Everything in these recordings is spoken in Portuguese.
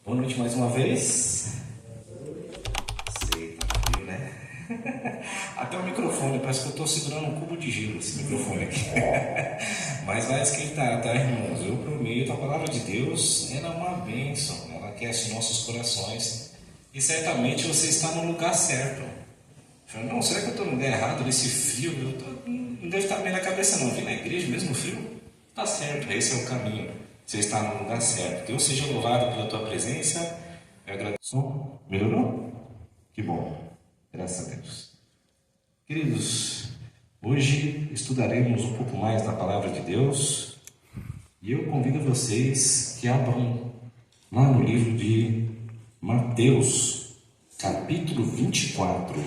Boa noite mais uma vez. Sei, tá frio, né? Até o microfone, parece que eu estou segurando um cubo de gelo, esse microfone aqui. Mas vai esquentar, tá, irmãos? Eu prometo, a palavra de Deus, ela é uma bênção, ela aquece nossos corações. E certamente você está no lugar certo. Falei, não, será que eu estou no lugar errado nesse frio? Não deve estar bem na cabeça não. Vim na igreja mesmo frio? Tá certo, esse é o caminho. Você está no lugar certo. Deus seja louvado pela tua presença. Eu agradeço. Melhorou? Que bom. Graças a Deus. Queridos, hoje estudaremos um pouco mais da palavra de Deus. E eu convido vocês que abram lá no livro de Mateus, capítulo 24.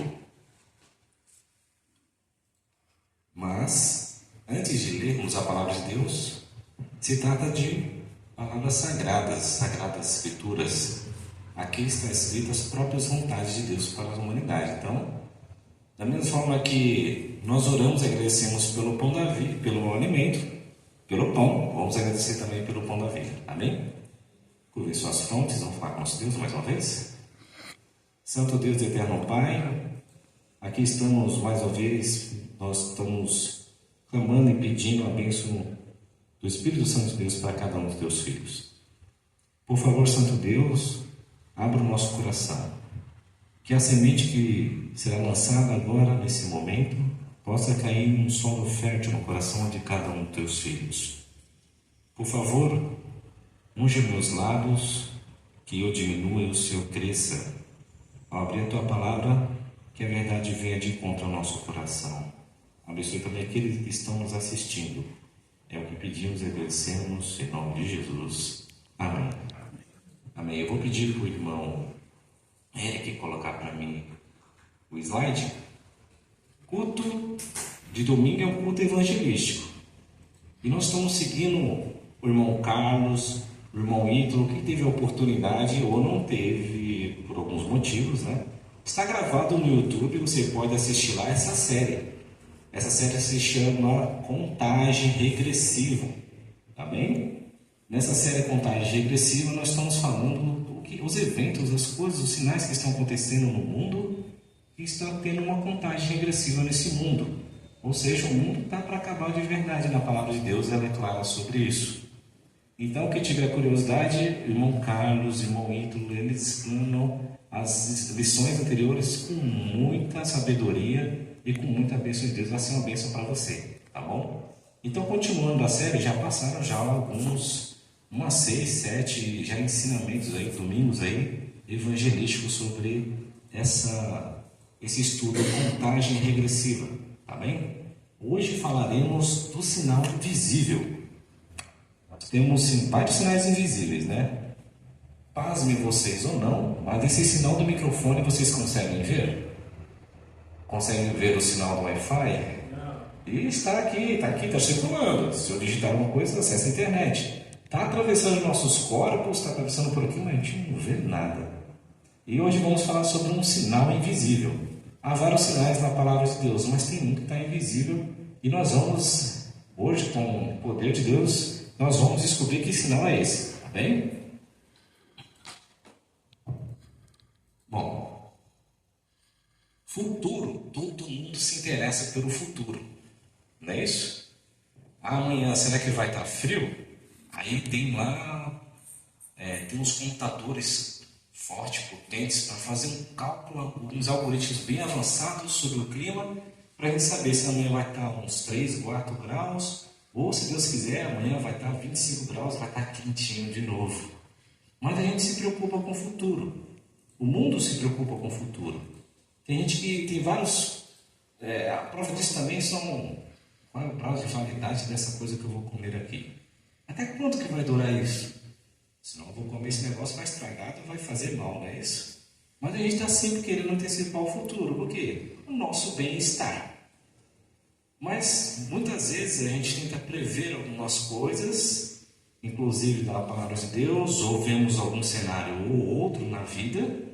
Mas, antes de lermos a palavra de Deus, se trata de palavras sagradas escrituras. Aqui está escrito as próprias vontades de Deus para a humanidade. Então, da mesma forma que nós oramos e agradecemos pelo pão da vida, pelo alimento, pelo pão, vamos agradecer também pelo pão da vida. Amém? Curvem suas frontes, vamos falar com nosso Deus mais uma vez. Santo Deus e eterno Pai, aqui estamos mais uma vez, nós estamos clamando e pedindo a bênção do Espírito Santo de Deus para cada um dos teus filhos. Por favor, Santo Deus, abra o nosso coração, que a semente que será lançada agora, nesse momento, possa cair em um solo fértil no coração de cada um dos teus filhos. Por favor, unge meus lábios, que eu diminua e o Senhor cresça. Ao abrir a tua palavra, que a verdade venha de encontro ao nosso coração. Abençoe também aqueles que estão nos assistindo. É o que pedimos e agradecemos em nome de Jesus. Amém. Amém. Eu vou pedir para o irmão Eric colocar para mim o slide. Culto de domingo é um culto evangelístico. E nós estamos seguindo o irmão Carlos, o irmão Ítalo, que teve a oportunidade ou não teve, por alguns motivos, né? Está gravado no YouTube, você pode assistir lá essa série. Essa série se chama Contagem Regressiva, tá bem? Nessa série Contagem Regressiva nós estamos falando os eventos, as coisas, os sinais que estão acontecendo no mundo e está tendo uma contagem regressiva nesse mundo. Ou seja, o mundo está para acabar de verdade, na palavra de Deus ela é clara sobre isso. Então, quem tiver curiosidade, irmão Carlos, irmão Ítalo, eles explanam as lições anteriores com muita sabedoria e com muita bênção de Deus. Vai ser uma bênção para você, tá bom? Então, continuando a série, já passaram umas 6, 7 já ensinamentos aí, domingos aí, evangelísticos sobre esse estudo de contagem regressiva, tá bem? Hoje falaremos do sinal invisível. Nós temos vários sinais invisíveis, né? Pasmem vocês ou não, mas esse sinal do microfone vocês conseguem ver? Conseguem ver o sinal do Wi-Fi? E está aqui, circulando. Se eu digitar alguma coisa, acessa a internet. Está atravessando nossos corpos, está atravessando por aqui, mas a gente não vê nada. E hoje vamos falar sobre um sinal invisível. Há vários sinais na palavra de Deus, mas tem um que está invisível. E nós vamos, hoje, com o poder de Deus, nós vamos descobrir que sinal é esse, tá bem? Bom, futuro, todo mundo se interessa pelo futuro, não é isso? Amanhã, será que vai estar frio? Aí tem lá, tem uns computadores fortes, potentes, para fazer um cálculo, uns algoritmos bem avançados sobre o clima, para a gente saber se amanhã vai estar uns 3, 4 graus, ou se Deus quiser, amanhã vai estar 25 graus, vai estar quentinho de novo. Mas a gente se preocupa com o futuro. O mundo se preocupa com o futuro. Tem gente que tem vários... a prova disso também qual é o prazo de validade dessa coisa que eu vou comer aqui? Até quanto que vai durar isso? Senão eu vou comer esse negócio, vai estragar, vai fazer mal, não é isso? Mas a gente está sempre querendo antecipar o futuro. Por quê? O nosso bem-estar. Mas muitas vezes a gente tenta prever algumas coisas, inclusive da palavra de Deus, ou vemos algum cenário ou outro na vida,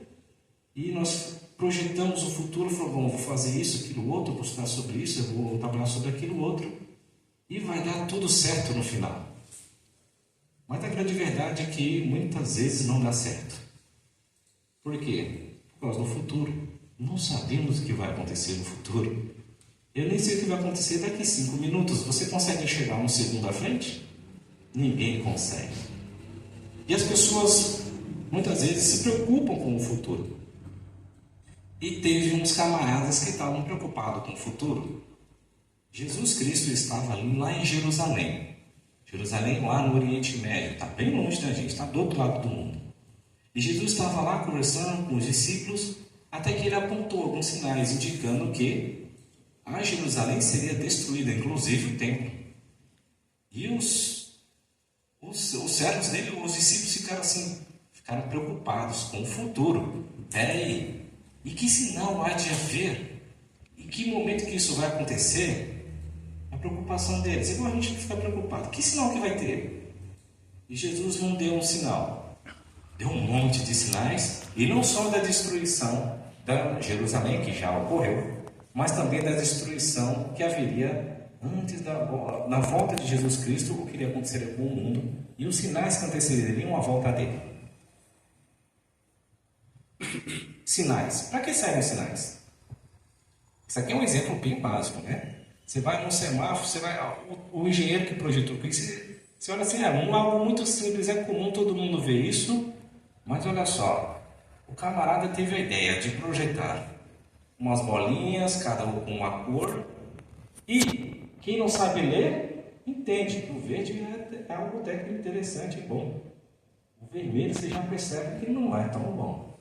e nós projetamos o futuro, falamos, bom, vou fazer isso, aquilo outro, vou estudar sobre isso, eu vou trabalhar sobre aquilo outro, e vai dar tudo certo no final. Mas a grande verdade é que muitas vezes não dá certo. Por quê? Por causa do futuro. Não sabemos o que vai acontecer no futuro. Eu nem sei o que vai acontecer daqui 5 minutos. Você consegue enxergar um segundo à frente? Ninguém consegue. E as pessoas muitas vezes se preocupam com o futuro. E teve uns camaradas que estavam preocupados com o futuro. Jesus Cristo estava lá em Jerusalém. Jerusalém lá no Oriente Médio. Está bem longe da gente, está do outro lado do mundo. E Jesus estava lá conversando com os discípulos, até que ele apontou alguns sinais indicando que a Jerusalém seria destruída, inclusive o templo. E os servos dele, os discípulos ficaram preocupados com o futuro. Peraí, e que sinal há de haver? Em que momento que isso vai acontecer? A preocupação deles, igual a gente fica preocupado. Que sinal que vai ter? E Jesus não deu um sinal. Deu um monte de sinais, e não só da destruição da Jerusalém, que já ocorreu, mas também da destruição que haveria antes na volta de Jesus Cristo, o que iria acontecer com o mundo, e os sinais que antecederiam a volta dele. Sinais. Para que servem sinais? Isso aqui é um exemplo bem básico, né? Você vai num semáforo, o engenheiro que projetou isso, você olha assim, algo muito simples, é comum, todo mundo vê isso, mas olha só, o camarada teve a ideia de projetar umas bolinhas, cada uma com uma cor, e quem não sabe ler, entende que o verde é algo técnico interessante e bom. O vermelho você já percebe que não é tão bom.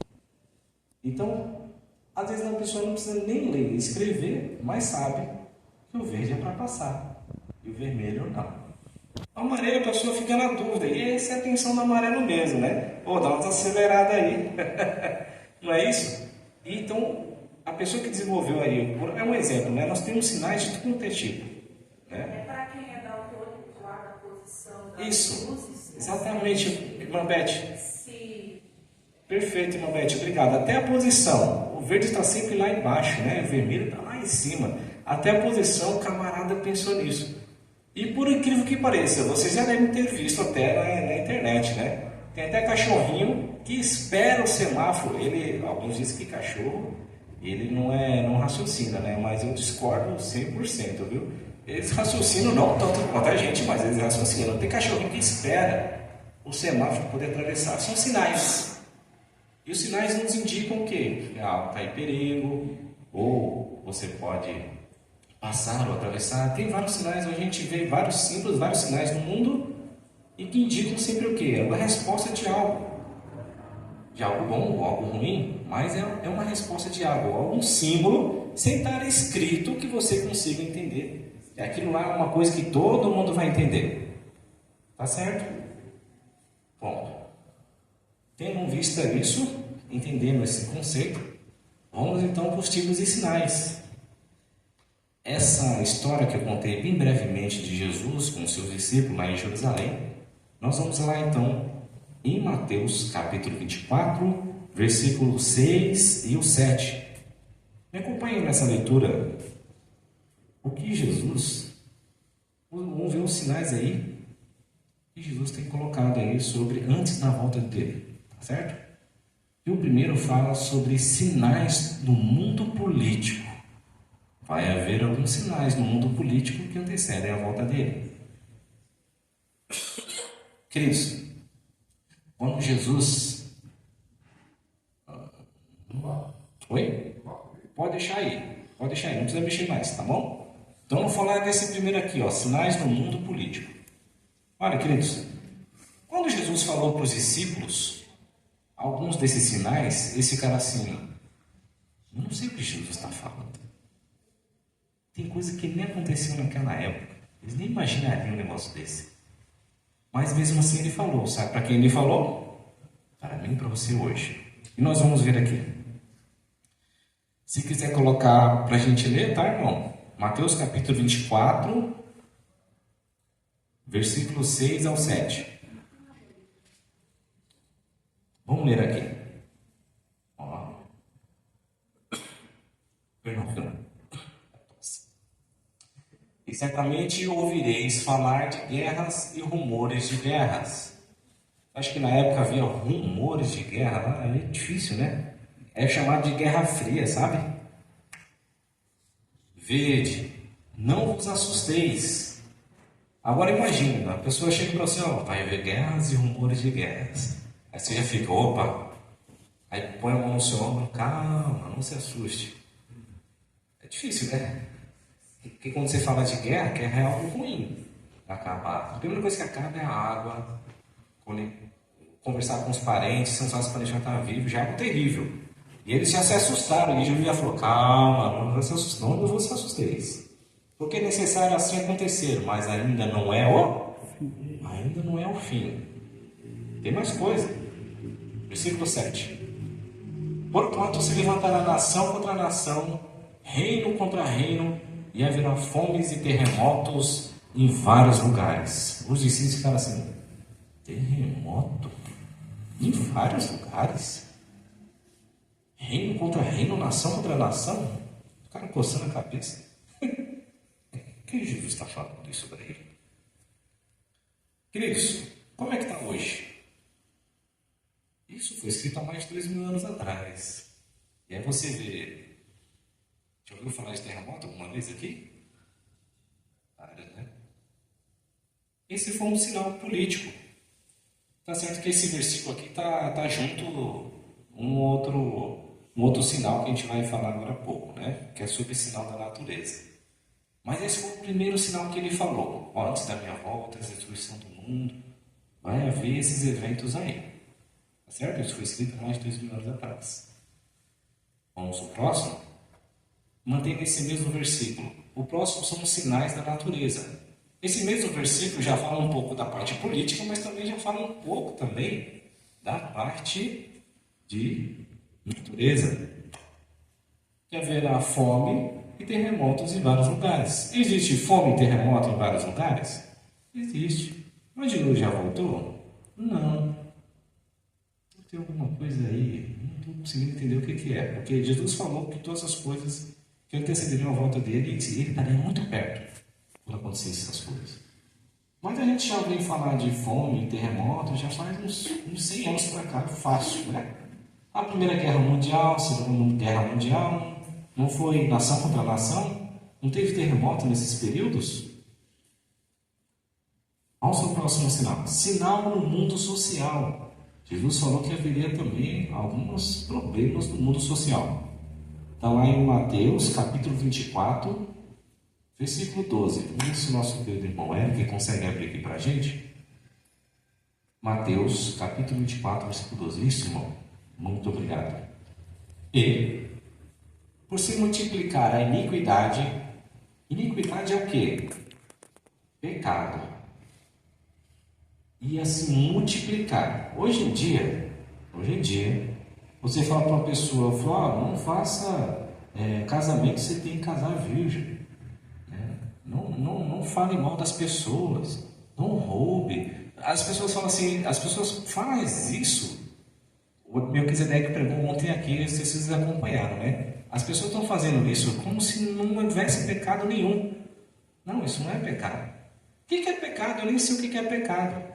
Então, às vezes a pessoa não precisa nem ler e escrever, mas sabe que o verde é para passar e o vermelho não. O amarelo a pessoa fica na dúvida, e essa é a atenção do amarelo mesmo, né? Dá uma acelerada aí. Não é isso? Então, a pessoa que desenvolveu aí, é um exemplo, né? Nós temos sinais de tudo que é tipo. Né? É para quem é daltônico, guarda a posição das isso, luzes. exatamente, irmã Beth. Sim. Perfeito, irmã Beth, obrigado. Até a posição, o verde está sempre lá embaixo, né? O vermelho está lá em cima. Até a posição, o camarada pensou nisso. E por incrível que pareça, vocês já devem ter visto até na internet, né? Tem até cachorrinho que espera o semáforo. Alguns dizem que cachorro, ele não raciocina, né? Mas eu discordo 100%, viu? Eles raciocinam não tanto quanto a gente, mas eles raciocinam. Tem cachorrinho que espera o semáforo para poder atravessar. São sinais. E os sinais nos indicam o quê? Está em perigo, ou você pode passar ou atravessar. Tem vários sinais, a gente vê vários símbolos, vários sinais no mundo e que indicam sempre o quê? É uma resposta de algo bom ou algo ruim, mas é uma resposta de algo, algum símbolo sem estar escrito que você consiga entender. Aquilo lá é uma coisa que todo mundo vai entender. Tá certo? Bom, tendo vista isso, entendendo esse conceito, vamos então para os tipos de sinais. Essa história que eu contei bem brevemente de Jesus com seus discípulos lá em Jerusalém, nós vamos lá então em Mateus capítulo 24, versículos 6 e o 7. Me acompanhem nessa leitura. O que Jesus, vamos ver os sinais aí que Jesus tem colocado aí sobre antes da volta dele, tá certo? E o primeiro fala sobre sinais no mundo político. Vai haver alguns sinais no mundo político que antecedem a volta dele. Queridos, quando Jesus... Oi? Pode deixar aí, não precisa mexer mais, tá bom? Então vamos falar desse primeiro aqui, sinais no mundo político. Olha, queridos, quando Jesus falou para os discípulos alguns desses sinais, eles ficaram assim, eu não sei o que Jesus está falando. Tem coisa que nem aconteceu naquela época. Eles nem imaginariam um negócio desse. Mas mesmo assim ele falou. Sabe para quem ele falou? Para mim e para você hoje. E nós vamos ver aqui. Se quiser colocar para a gente ler, tá, irmão? Mateus capítulo 24, versículos 6 ao 7. Vamos ler aqui. Ó. Perdão. E certamente ouvireis falar de guerras e rumores de guerras. Acho que na época havia rumores de guerra lá, é difícil, né? É chamado de Guerra Fria, sabe? Vede, não vos assusteis. Agora imagina, a pessoa chega para você, ó, vai haver guerras e rumores de guerras. Aí você já fica, opa, aí põe a mão no seu ombro, calma, não se assuste. É difícil, né? Porque quando você fala de guerra é algo ruim acabar. A primeira coisa que acaba é a água, conversar com os parentes, se não sabe se o parente já está vivo, já é algo terrível. E eles já se assustaram, e Jesus já falou, calma, não se assustem, não vos assusteis. Porque é necessário assim acontecer, mas ainda não é o fim. Tem mais coisa. Versículo 7. Porquanto se levantará nação contra nação, reino contra reino, e haverá fomes e terremotos em vários lugares. Os discípulos ficaram assim, terremoto? Em vários lugares? Reino contra reino, nação contra nação? Ficaram coçando a cabeça. Que Jesus está falando isso daí? Queridos, como é que está hoje? Isso foi escrito há mais de 3.000 anos atrás. E aí você vê... Já ouviu falar de terremoto alguma vez aqui? Né? Esse foi um sinal político. Tá certo que esse versículo aqui tá junto um outro sinal que a gente vai falar agora há pouco, né? Que é sobre o sinal da natureza. Mas esse foi o primeiro sinal que ele falou. Ó, antes da minha volta, a destruição do mundo, vai haver esses eventos aí. Tá certo? Isso foi escrito há mais de 2.000 anos atrás. Vamos ao próximo? Mantém esse mesmo versículo. O próximo são os sinais da natureza. Esse mesmo versículo já fala um pouco da parte política, mas também já fala um pouco também da parte de natureza. Que haverá fome e terremotos em vários lugares. Existe fome e terremoto em vários lugares? Existe. Mas Jesus já voltou? Não. Tem alguma coisa aí, não estou conseguindo entender o que é. Porque Jesus falou que todas as coisas que antecederiam a volta dele, ele estaria muito perto quando acontecessem essas coisas. Mas a gente já ouviu falar de fome e terremoto já faz uns 100 anos para cá, fácil, né? A Primeira Guerra Mundial, a Segunda Guerra Mundial, não foi nação contra nação? Não teve terremoto nesses períodos? Vamos ao próximo sinal. Sinal no mundo social. Jesus falou que haveria também alguns problemas no mundo social. Está lá em Mateus, capítulo 24, versículo 12. Vamos ver se o nosso querido irmão Eric consegue abrir aqui para a gente. Mateus, capítulo 24, versículo 12. Isso, irmão. Muito obrigado. E, por se multiplicar a iniquidade é o quê? Pecado. Ia se multiplicar. Hoje em dia, você fala para uma pessoa, fala, não faça casamento, você tem que casar virgem. Não fale mal das pessoas, não roube. As pessoas falam assim, as pessoas fazem isso. O Melquisedeque pregou ontem aqui, vocês acompanharam, né? As pessoas estão fazendo isso como se não houvesse pecado nenhum. Não, isso não é pecado. O que é pecado? Eu nem sei o que é pecado.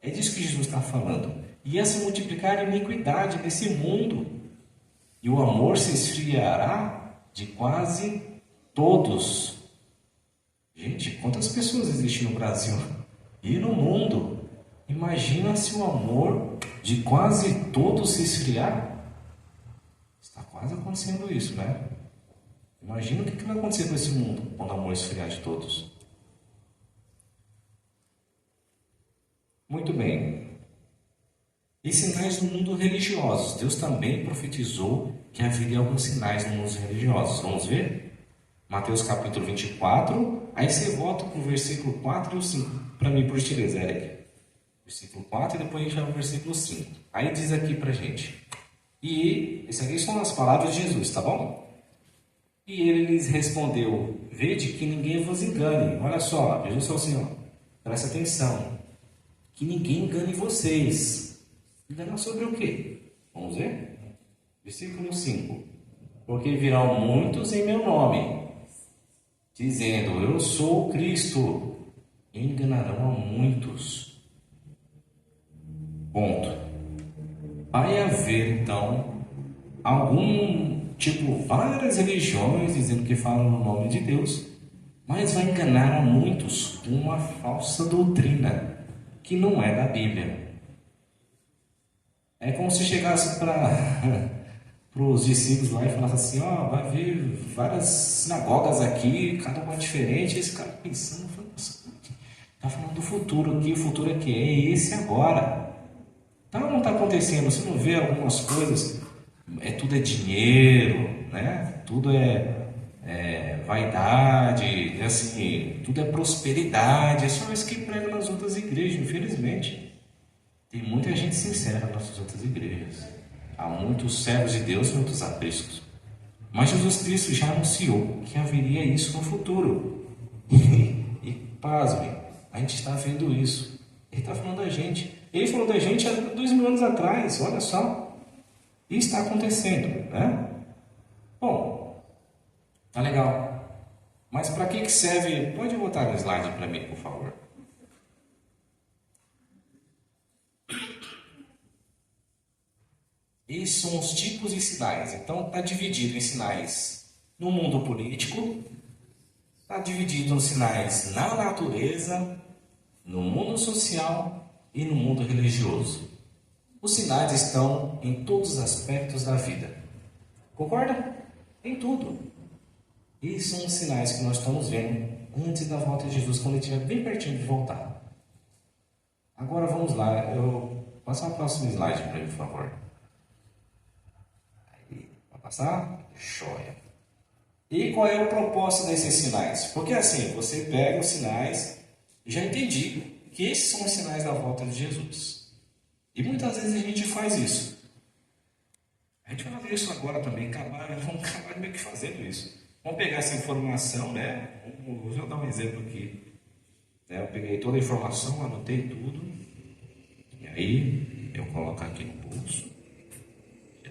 É disso que Jesus está falando. Ia se multiplicar a iniquidade nesse mundo, e o amor se esfriará de quase todos. Gente, quantas pessoas existem no Brasil e no mundo? Imagina se o amor de quase todos se esfriar. Está quase acontecendo isso, né? Imagina o que vai acontecer com esse mundo quando o amor esfriar de todos. Muito bem. E sinais no mundo religioso. Deus também profetizou que haveria alguns sinais no mundo religioso. Vamos ver? Mateus capítulo 24. Aí você volta para o versículo 4 e o 5. Para mim, por gentileza, Eric. Versículo 4 e depois a gente vai para o versículo 5. Aí diz aqui para a gente. E, essas aqui são as palavras de Jesus, tá bom? E ele lhes respondeu, vede que ninguém vos engane. Olha só, Jesus falou assim, ó, presta atenção. Que ninguém engane vocês. Enganar sobre o quê? Vamos ver? Versículo 5. Porque virão muitos em meu nome, dizendo, eu sou o Cristo. E enganarão a muitos. Ponto. Vai haver, então, várias religiões dizendo que falam no nome de Deus, mas vai enganar a muitos com uma falsa doutrina que não é da Bíblia. É como se chegasse para os discípulos lá e falasse assim: vai haver várias sinagogas aqui, cada uma diferente. E esse cara pensando, está falando do futuro aqui, o futuro aqui é esse agora. Então não está acontecendo, você não vê algumas coisas, tudo é dinheiro, né? Tudo é vaidade, assim, tudo é prosperidade, é só isso que prega nas outras igrejas, infelizmente. Tem muita gente sincera nas nossas outras igrejas. Há muitos servos de Deus e muitos apriscos. Mas Jesus Cristo já anunciou que haveria isso no futuro. E pasme, a gente está vendo isso. Ele está falando da gente. Ele falou da gente há 2000 anos atrás, olha só. Isso está acontecendo, né? Bom, tá legal. Mas para que serve? Pode botar no slide para mim, por favor. Esses são os tipos de sinais. Então, está dividido em sinais no mundo político, está dividido em sinais na natureza, no mundo social e no mundo religioso. Os sinais estão em todos os aspectos da vida. Concorda? Em tudo. E são os sinais que nós estamos vendo antes da volta de Jesus, quando ele estiver bem pertinho de voltar. Agora vamos lá. Eu vou passar o próximo slide para mim, por favor. Passar? Joia. E qual é o propósito desses sinais? Porque assim, você pega os sinais, já entendi que esses são os sinais da volta de Jesus. E muitas vezes a gente faz isso. A gente vai fazer isso agora também, vamos acabar meio que fazendo isso. Vamos pegar essa informação, né? Vou dar um exemplo aqui. Eu peguei toda a informação, anotei tudo. E aí, eu coloco aqui no bolso.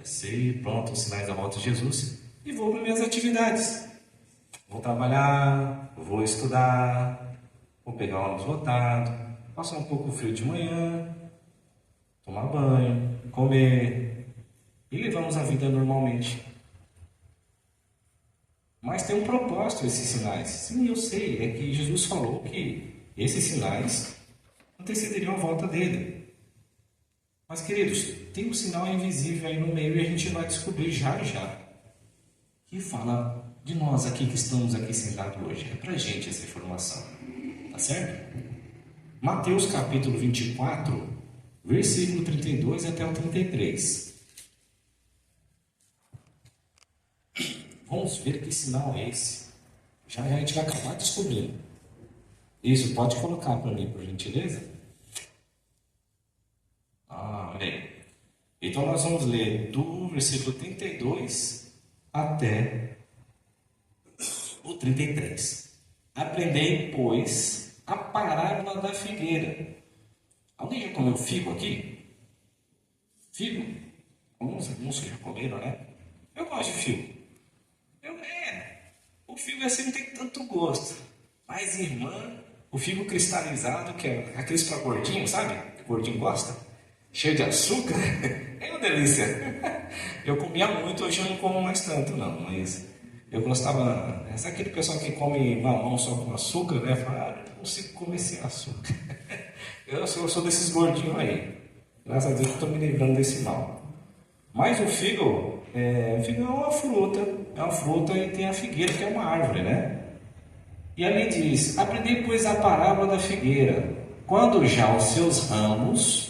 Sei, pronto, os sinais da volta de Jesus, e vou para minhas atividades. Vou trabalhar, vou estudar, vou pegar o ônibus lotado, passar um pouco frio de manhã, tomar banho, comer, e levamos a vida normalmente. Mas tem um propósito esses sinais. Sim, eu sei, é que Jesus falou que esses sinais antecederiam a volta dele. Mas, queridos, tem um sinal invisível aí no meio e a gente vai descobrir já, que fala de nós aqui que estamos aqui sentados hoje. É pra gente essa informação, tá certo? Mateus capítulo 24, versículo 32 até o 33. Vamos ver que sinal é esse. Já a gente vai acabar descobrindo. Isso, pode colocar para mim, por gentileza? Olha aí. Então nós vamos ler do versículo 32 até o 33. Aprendei, pois, a parábola da figueira. Alguém já comeu figo aqui? Figo? Alguns que já comeram, né? Eu gosto de figo. O figo assim não tem tanto gosto. Mas, irmã, o figo cristalizado, que é aqueles para gordinho, sabe? Que o gordinho gosta. Cheio de açúcar, é uma delícia. Eu comia muito, hoje eu não como mais tanto não, mas eu gostava. Esse é aquele pessoal que come mamão só com açúcar, né? Fala, não consigo comer sem açúcar. Eu sou desses gordinhos aí. Graças a Deus eu estou me livrando desse mal. Mas o figo é uma fruta e tem a figueira, que é uma árvore, né? E ali diz: aprendei, pois, a parábola da figueira. Quando já os seus ramos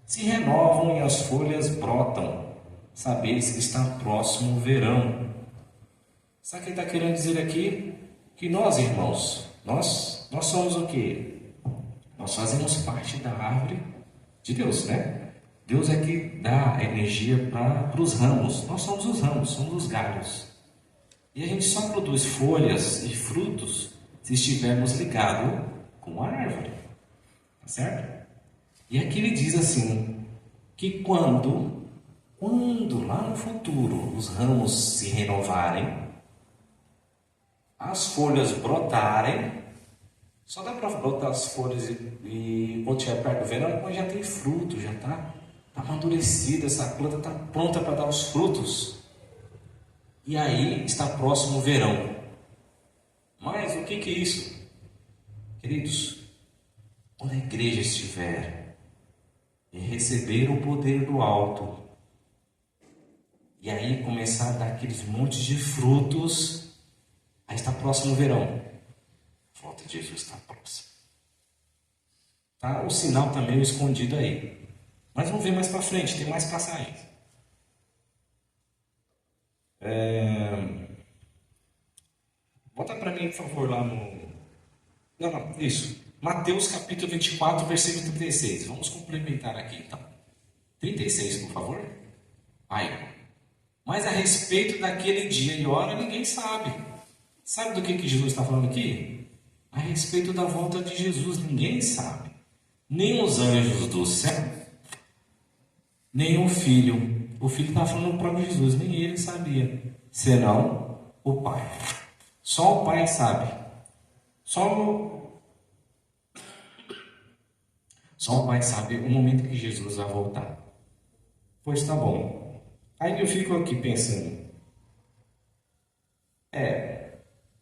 se renovam e as folhas brotam, sabeis que está próximo o verão. Sabe o que ele está querendo dizer aqui? Que nós, irmãos, nós somos o quê? Nós fazemos parte da árvore de Deus, né? Deus é que dá energia para os ramos. Nós somos os ramos, somos os galhos. E a gente só produz folhas e frutos se estivermos ligados com a árvore. Tá certo? E aqui ele diz assim, que quando lá no futuro os ramos se renovarem, as folhas brotarem, Só dá para botar as folhas e quando estiver perto do verão, quando já tem fruto, já está amadurecida, essa planta está pronta para dar os frutos. E aí está próximo o verão. Mas o que é isso? Queridos, quando a igreja estiver e receber o poder do alto, e aí começar a dar aqueles montes de frutos, aí está próximo o verão. A volta de Jesus está próxima. Tá o sinal também escondido aí. Mas vamos ver mais para frente, tem mais passagens. Bota para mim, por favor, lá no... Não, isso. Mateus capítulo 24, versículo 36. Vamos complementar aqui, então. 36, por favor. Aí. Mas a respeito daquele dia e hora, ninguém sabe. Sabe do que Jesus está falando aqui? A respeito da volta de Jesus, ninguém sabe. Nem os anjos do céu, nem o Filho. O Filho está falando do próprio Jesus, nem ele sabia. Senão o Pai. Só o Pai sabe. Só o Pai sabe o momento que Jesus vai voltar. Pois tá bom. Aí eu fico aqui pensando.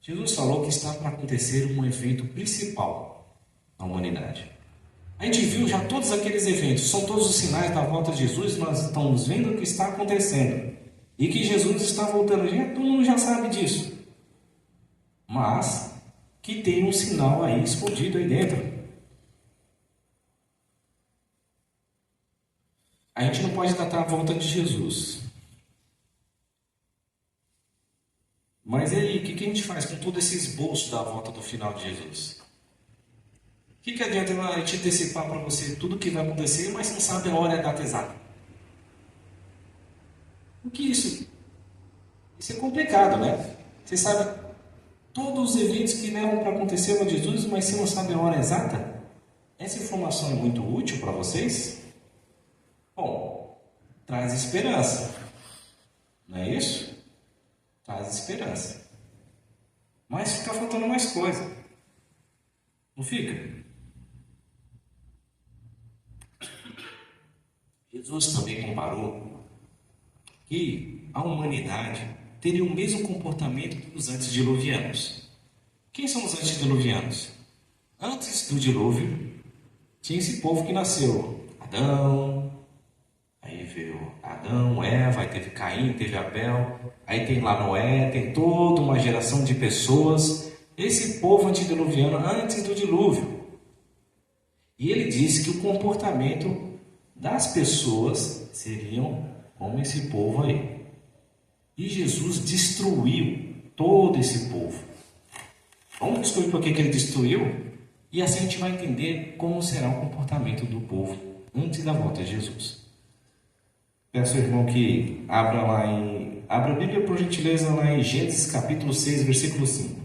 Jesus falou que está para acontecer um evento principal na humanidade. A gente viu já todos aqueles eventos, são todos os sinais da volta de Jesus, nós estamos vendo o que está acontecendo. E que Jesus está voltando, todo mundo já sabe disso. Mas que tem um sinal aí escondido aí dentro. A gente não pode datar a volta de Jesus. Mas e aí, o que a gente faz com todo esse esboço da volta do final de Jesus? O que adianta a gente antecipar para você tudo o que vai acontecer, mas não sabe a hora e a data exata? O que é isso? Isso é complicado, né? Você sabe todos os eventos que levam para acontecer com Jesus, mas você não sabe a hora exata? Essa informação é muito útil para vocês? Bom, traz esperança. Não é isso? Traz esperança. Mas fica faltando mais coisa. Não fica? Jesus também comparou que a humanidade teria o mesmo comportamento dos antediluvianos. Quem são os antediluvianos? Antes do dilúvio, tinha esse povo que nasceu. Adão, aí veio Adão, Eva, aí teve Caim, teve Abel, aí tem lá Noé, tem toda uma geração de pessoas, esse povo antediluviano antes do dilúvio. E ele disse que o comportamento das pessoas seriam como esse povo aí. E Jesus destruiu todo esse povo. Vamos descobrir por que ele destruiu? E assim a gente vai entender como será o comportamento do povo antes da volta de Jesus. Peço ao irmão que abra a Bíblia, por gentileza, lá em Gênesis capítulo 6, versículo 5.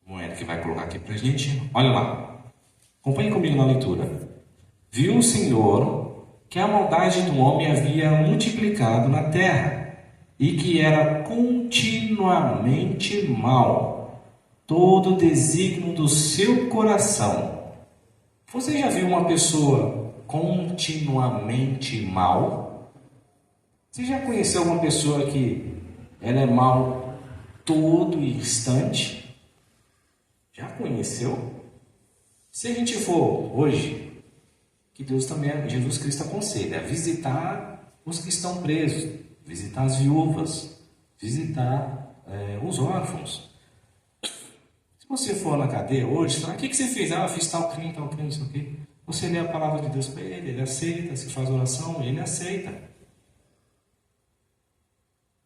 Moeda que vai colocar aqui pra gente. Olha lá. Acompanhe comigo na leitura. Viu o Senhor que a maldade do homem havia multiplicado na terra e que era continuamente mal todo o desígnio do seu coração. Você já viu uma pessoa continuamente mal? Você já conheceu uma pessoa que ela é mal todo instante? Já conheceu? Se a gente for hoje, que Deus também, Jesus Cristo aconselha, visitar os que estão presos, visitar as viúvas, visitar os órfãos. Se você for na cadeia hoje, fala, o que você fez? Eu fiz tal crime, não sei o quê. Você lê a palavra de Deus para ele, ele aceita, se faz oração, ele aceita.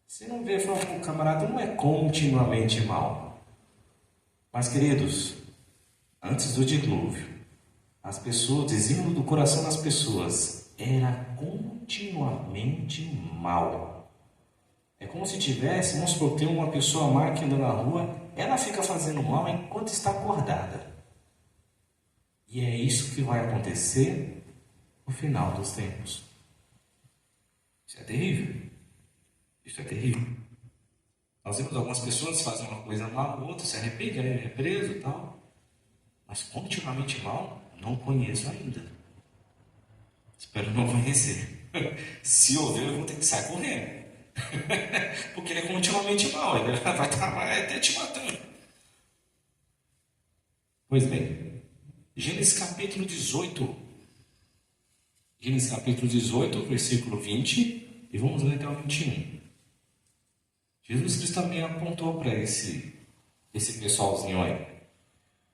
Você não vê, fala, o camarada não é continuamente mal. Mas, queridos, antes do dilúvio, as pessoas, o desígnio do coração das pessoas era continuamente mal. É como se tivesse, vamos supor, tem uma pessoa má que anda na rua, ela fica fazendo mal enquanto está acordada. E é isso que vai acontecer no final dos tempos. Isso é terrível. Isso é terrível. Nós vemos algumas pessoas fazem uma coisa mal, outra se arrepende, aí é preso e tal. Mas continuamente mal, não conheço ainda. Espero não conhecer. Se houver, eu vou ter que sair correndo. Porque ele é continuamente mal, ele vai estar até te matando. Pois bem, Gênesis capítulo 18. Gênesis capítulo 18, versículo 20, e vamos ler até o 21. Jesus Cristo também apontou para esse pessoalzinho aí.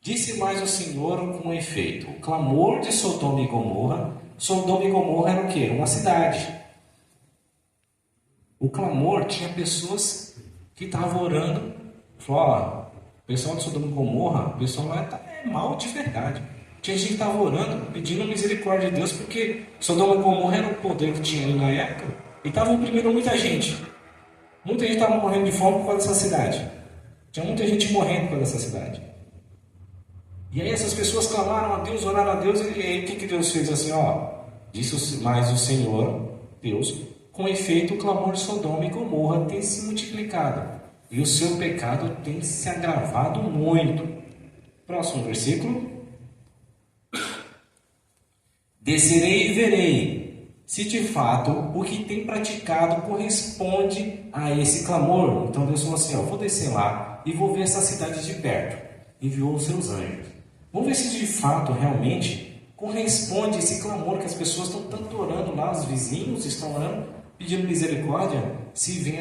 Disse mais o Senhor com efeito: o clamor de Sodoma e Gomorra. Sodoma e Gomorra era o quê? Era uma cidade. O clamor tinha pessoas que estavam orando. Falou: ó, o pessoal de Sodoma e Gomorra, o pessoal lá é mal de verdade. Tinha gente que estava orando, pedindo misericórdia de Deus, porque Sodoma e Gomorra era o poder que tinha ali na época, e estavam oprimindo muita gente. Muita gente estava morrendo de fome por causa dessa cidade. Tinha muita gente morrendo por causa dessa cidade. E aí essas pessoas clamaram a Deus, oraram a Deus, e aí o que Deus fez? Assim, ó, disse mais o Senhor, Deus: com efeito o clamor de Sodoma e Gomorra tem se multiplicado, e o seu pecado tem se agravado muito. Próximo versículo. Descerei e verei se de fato o que tem praticado corresponde a esse clamor. Então Deus falou assim: ó, vou descer lá e vou ver essa cidade de perto. Enviou os seus anjos. Vamos ver se de fato, realmente, corresponde esse clamor que as pessoas estão tanto orando lá, os vizinhos estão orando, pedindo misericórdia, se vem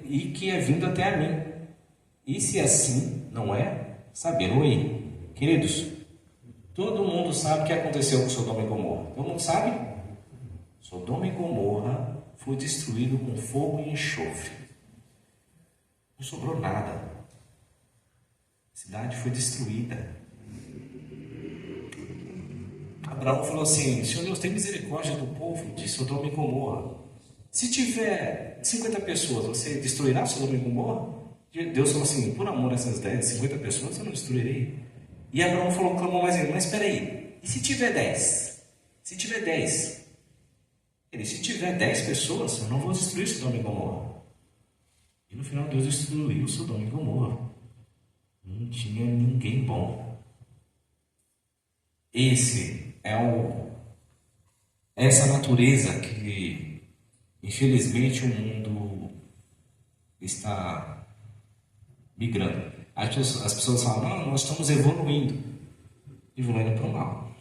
e que é vindo até a mim. E se assim não é, saber-o-ei. Queridos, todo mundo sabe o que aconteceu com Sodoma e Gomorra. Todo mundo sabe? Sodoma e Gomorra foi destruído com fogo e enxofre. Não sobrou nada. A cidade foi destruída. Abraão falou assim: Senhor Deus, tem misericórdia do povo de Sodoma e Gomorra. Se tiver 50 pessoas, você destruirá Sodoma e Gomorra? Deus falou assim: por amor a essas 10, 50 pessoas, eu não destruirei. E Abraão falou, clamou mais ele: mas espera aí, e se tiver 10? Se tiver 10? Ele: se tiver 10 pessoas, eu não vou destruir Sodoma e Gomorra. E no final Deus destruiu Sodoma e Gomorra. Não tinha ninguém bom. Essa natureza que, infelizmente, o mundo está migrando. As pessoas falam: não, nós estamos evoluindo para o mal,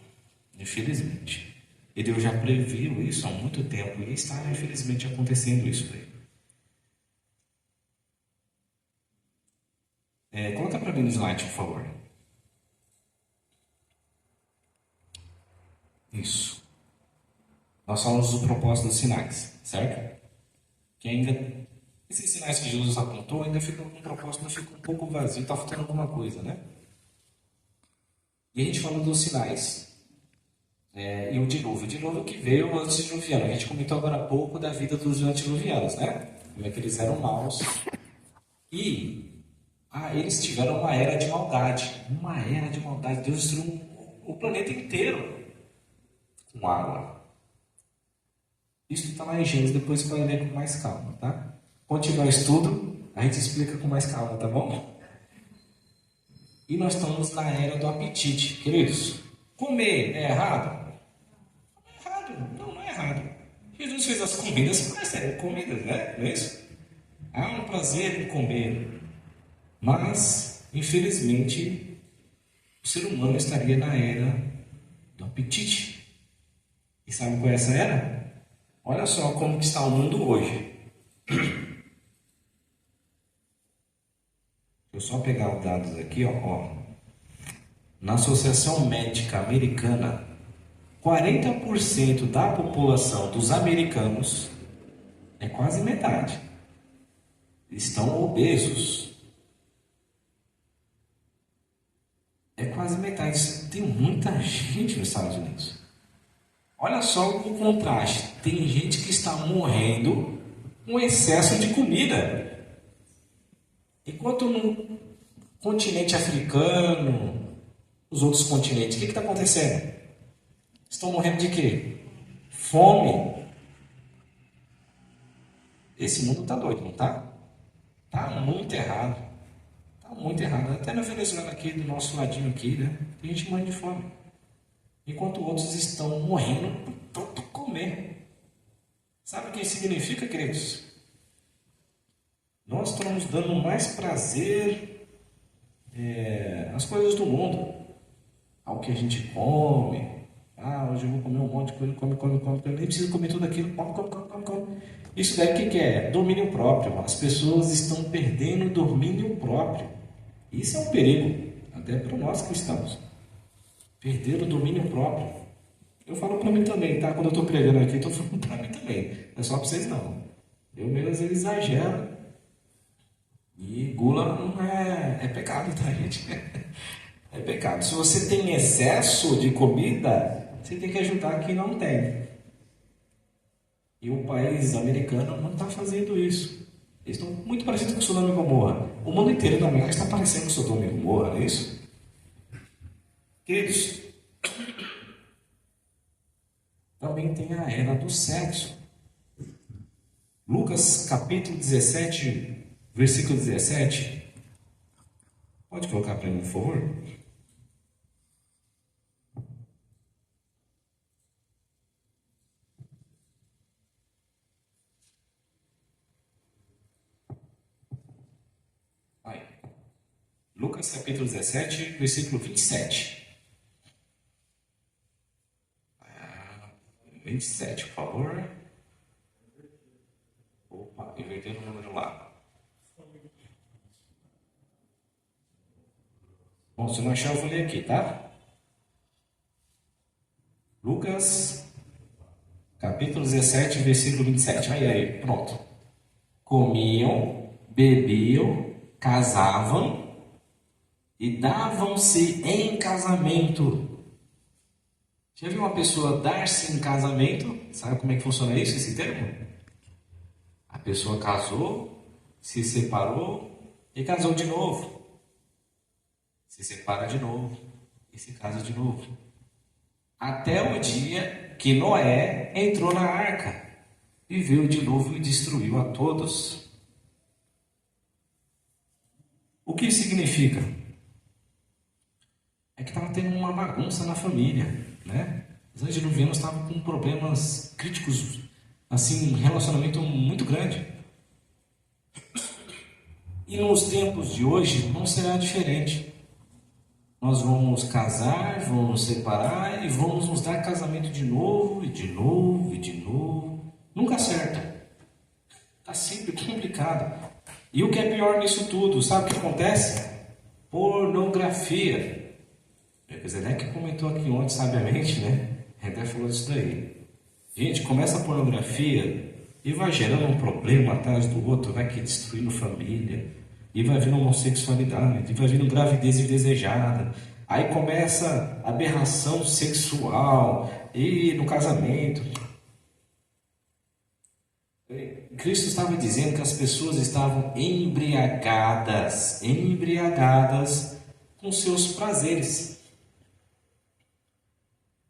infelizmente. E Deus já previu isso há muito tempo e está, infelizmente, acontecendo isso aí. Coloca para mim no slide, por favor. Isso. Nós falamos do propósito dos sinais, certo? Que ainda, esses sinais que Jesus apontou, ainda ficam com um propósito, ainda fica um pouco vazio, está faltando alguma coisa, né? E a gente falou dos sinais. E o dilúvio que veio antes de diluviano. A gente comentou agora há pouco da vida dos antediluvianos, né? Como é que eles eram maus. E eles tiveram uma era de maldade. Uma era de maldade. Deus destruiu o planeta inteiro com água. Isso está lá em Gênesis, depois você vai ler com mais calma, tá? Quando tiver o estudo, a gente explica com mais calma, tá bom? E nós estamos na era do apetite, queridos. Comer é errado? Não é errado. Jesus fez as comidas para serem comidas, né? Não é isso? Há um prazer em comer. Mas, infelizmente, o ser humano estaria na era do apetite. E sabe qual é essa era? Olha só como que está o mundo hoje. Deixa eu só pegar os dados aqui, ó. Na Associação Médica Americana, 40% da população dos americanos, é quase metade, estão obesos. É quase metade. Tem muita gente nos Estados Unidos. Olha só o contraste. Tem gente que está morrendo com excesso de comida. Enquanto no continente africano, os outros continentes, o que está acontecendo? Estão morrendo de quê? Fome. Esse mundo está doido, não está? Está muito errado. Está muito errado. Até na Venezuela aqui, do nosso ladinho aqui, né? Tem gente morrendo de fome. Enquanto outros estão morrendo por comer. Sabe o que isso significa, queridos? Nós estamos dando mais prazer às coisas do mundo. Ao que a gente come. Hoje eu vou comer um monte de coisa, come. Eu nem preciso comer tudo aquilo, come. Isso daí o que é? Domínio próprio. As pessoas estão perdendo o domínio próprio. Isso é um perigo, até para nós cristãos. Perder o domínio próprio. Eu falo para mim também, tá? Quando eu estou pregando aqui, eu estou falando para mim também. Não é só para vocês não. Eu mesmo às vezes exagero. E gula não é pecado, tá, gente? É pecado. Se você tem excesso de comida, você tem que ajudar quem não tem. E o país americano não está fazendo isso. Eles estão muito parecidos com Sodoma e Gomorra. O mundo inteiro, na verdade, está parecendo com Sodoma e Gomorra, não é isso? Queridos, também tem a era do sexo. Lucas capítulo 17, versículo 17. Pode colocar para mim, por favor? Lucas capítulo 17, versículo 27. 27, por favor. Opa, invertendo o número lá. Bom, se não achar, eu vou ler aqui, tá? Lucas capítulo 17, versículo 27. Aí, pronto. Comiam, bebiam, casavam e davam-se em casamento. Já viu uma pessoa dar-se em casamento? Sabe como é que funciona isso, esse termo? A pessoa casou, se separou e casou de novo. Se separa de novo e se casa de novo. Até o dia que Noé entrou na arca e veio de novo e destruiu a todos. O que isso significa? É que estava tendo uma bagunça na família, né? Os antediluvianos estavam com problemas críticos, assim, um relacionamento muito grande. E nos tempos de hoje não será diferente. Nós vamos casar, vamos nos separar e vamos nos dar casamento de novo, e de novo, e de novo. Nunca acerta. Está sempre complicado. E o que é pior nisso tudo, sabe o que acontece? Pornografia. O Zedeck comentou aqui ontem, sabiamente, né? Até falou disso daí. Gente, começa a pornografia e vai gerando um problema atrás do outro, vai que destruindo família, e vai vindo homossexualidade, e vai vindo gravidez indesejada. Aí começa aberração sexual, e no casamento. Cristo estava dizendo que as pessoas estavam embriagadas com seus prazeres.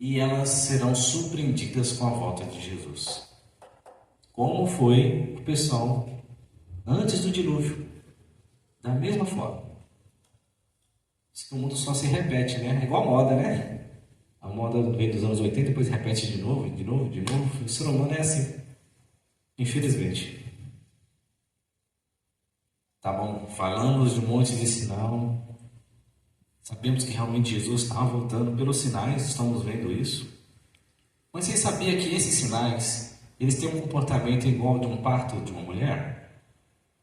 E elas serão surpreendidas com a volta de Jesus. Como foi o pessoal antes do dilúvio. Da mesma forma. O mundo só se repete, né? É igual a moda, né? A moda veio dos anos 80, depois repete de novo. O ser humano é assim. Infelizmente. Tá bom, falamos de um monte de sinal. Sabemos que realmente Jesus está voltando pelos sinais, estamos vendo isso. Mas você sabia que esses sinais, eles têm um comportamento igual de um parto de uma mulher?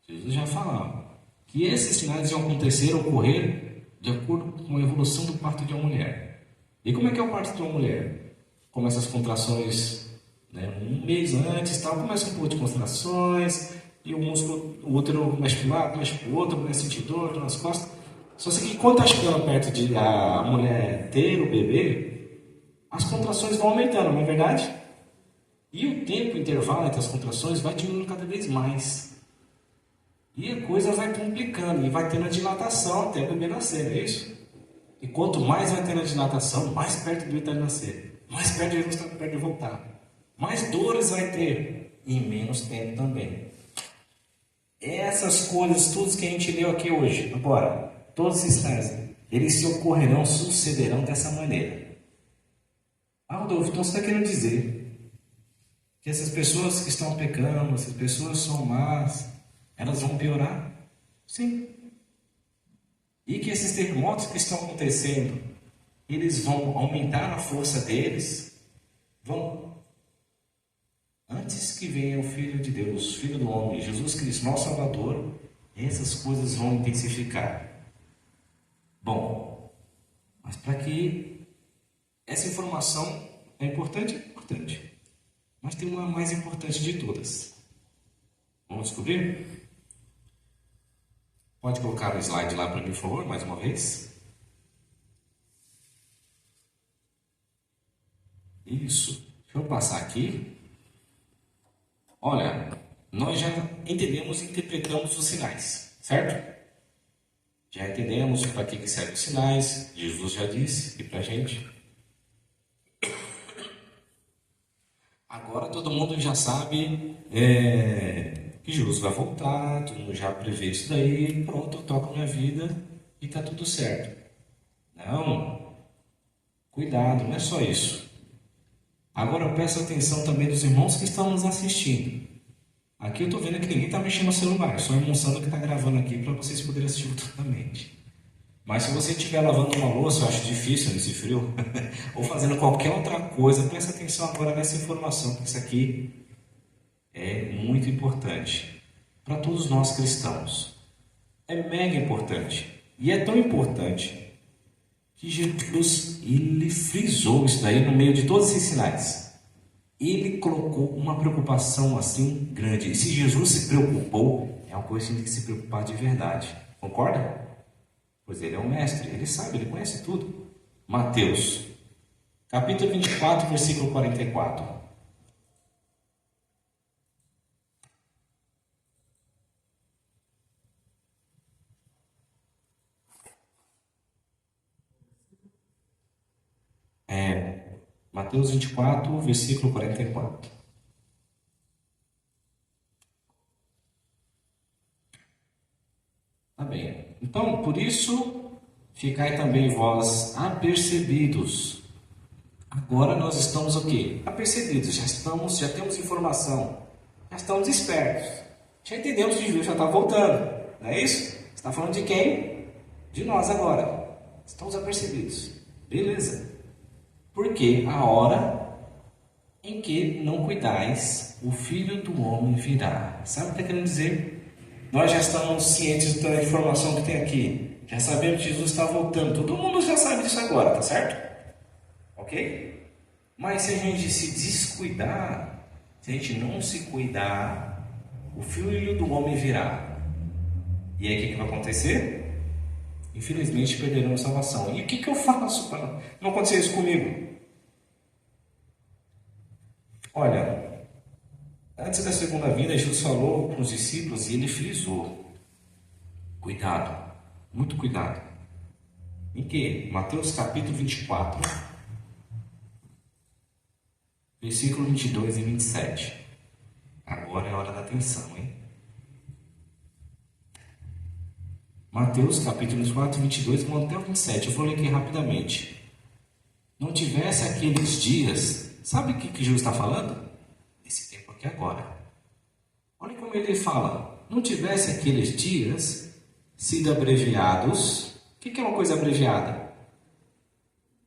Jesus já falava que esses sinais iam acontecer, ocorrer de acordo com a evolução do parto de uma mulher. E como é que é o parto de uma mulher? Começa as contrações, né, um mês antes, tal, começa um pouco de contrações, e o músculo, o útero mexe para um lado, mexe para o outro, começa a sentir dor nas costas. Só que enquanto está chegando perto de a mulher ter o bebê, as contrações vão aumentando, não é verdade? E o tempo, o intervalo entre as contrações vai diminuindo cada vez mais. E a coisa vai complicando, e vai tendo a dilatação até o bebê nascer, não é isso? E quanto mais vai tendo a dilatação, mais perto do bebê está de nascer. Mais perto de Jesus está perto de voltar. Mais dores vai ter, e menos tempo também. Essas coisas, tudo que a gente leu aqui hoje, agora, todos esses sinais, eles se ocorrerão, sucederão dessa maneira. Adolfo, então você está querendo dizer que essas pessoas que estão pecando, essas pessoas são más, elas vão piorar? Sim. E que esses terremotos que estão acontecendo, eles vão aumentar a força deles? Vão. Antes que venha o Filho de Deus, Filho do Homem, Jesus Cristo, nosso Salvador, essas coisas vão intensificar. Bom, mas para que essa informação é importante. Mas tem uma mais importante de todas. Vamos descobrir? Pode colocar o slide lá para mim, por favor, mais uma vez. Isso. Deixa eu passar aqui. Olha, nós já entendemos e interpretamos os sinais, certo? Já entendemos para que servem os sinais. Jesus já disse aqui para a gente. Agora todo mundo já sabe que Jesus vai voltar, todo mundo já prevê isso daí, pronto, eu toco minha vida e está tudo certo. Não, cuidado, não é só isso. Agora presta atenção também dos irmãos que estão nos assistindo. Aqui eu estou vendo que ninguém está mexendo no celular, só a irmã Sandra que está gravando aqui para vocês poderem assistir futuramente. Mas se você estiver lavando uma louça, eu acho difícil nesse frio, ou fazendo qualquer outra coisa, presta atenção agora nessa informação, porque isso aqui é muito importante para todos nós cristãos. É mega importante. E é tão importante que Jesus, ele frisou isso daí no meio de todos esses sinais. Ele colocou uma preocupação assim grande. E se Jesus se preocupou, é uma coisa que a gente tem que se preocupar de verdade. Concorda? Pois ele é o mestre, ele sabe, ele conhece tudo. Mateus, capítulo 24, versículo 44. Mateus 24, versículo 44. Tá bem. Então, por isso, ficai também vós apercebidos. Agora nós estamos o quê? Apercebidos, já temos informação, já estamos espertos. Já entendemos que Jesus já está voltando, não é isso? Você está falando de quem? De nós agora. Estamos apercebidos. Beleza. Porque a hora em que não cuidais, o Filho do Homem virá. Sabe o que está querendo dizer? Nós já estamos cientes da informação que tem aqui. Já sabemos que Jesus está voltando. Todo mundo já sabe disso agora, tá certo? Ok? Mas se a gente se descuidar, se a gente não se cuidar, o Filho do Homem virá. E aí o que vai acontecer? Infelizmente perderemos a salvação. E o que eu faço para não acontecer isso comigo? Olha, antes da segunda vinda, Jesus falou para os discípulos e ele frisou: cuidado, muito cuidado. Em que? Mateus capítulo 24, versículo 22 e 27. Agora é a hora da atenção, hein? Mateus capítulo 24, 22 até o 27. Eu vou ler aqui rapidamente. Não tivesse aqueles dias. Sabe o que Jesus está falando? Esse tempo aqui agora. Olha como ele fala. Não tivesse aqueles dias sido abreviados. O que é uma coisa abreviada?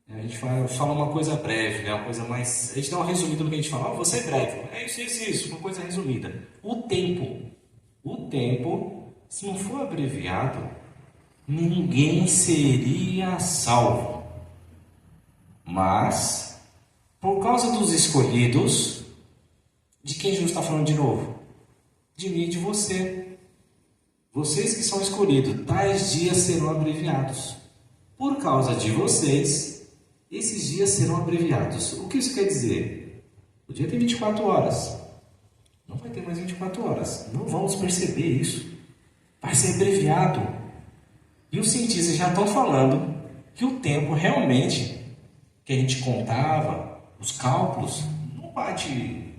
A gente fala uma coisa breve, né? Uma coisa mais... A gente dá uma resumida no que a gente fala. Você é breve. É isso. Uma coisa resumida. O tempo, se não for abreviado, ninguém seria salvo. Mas, por causa dos escolhidos, de quem Jesus está falando de novo? De mim e de você. Vocês que são escolhidos, tais dias serão abreviados. Por causa de vocês, esses dias serão abreviados. O que isso quer dizer? O dia tem 24 horas. Não vai ter mais 24 horas. Não vamos perceber isso. Vai ser abreviado. E os cientistas já estão falando que o tempo realmente que a gente contava, os cálculos, não bate.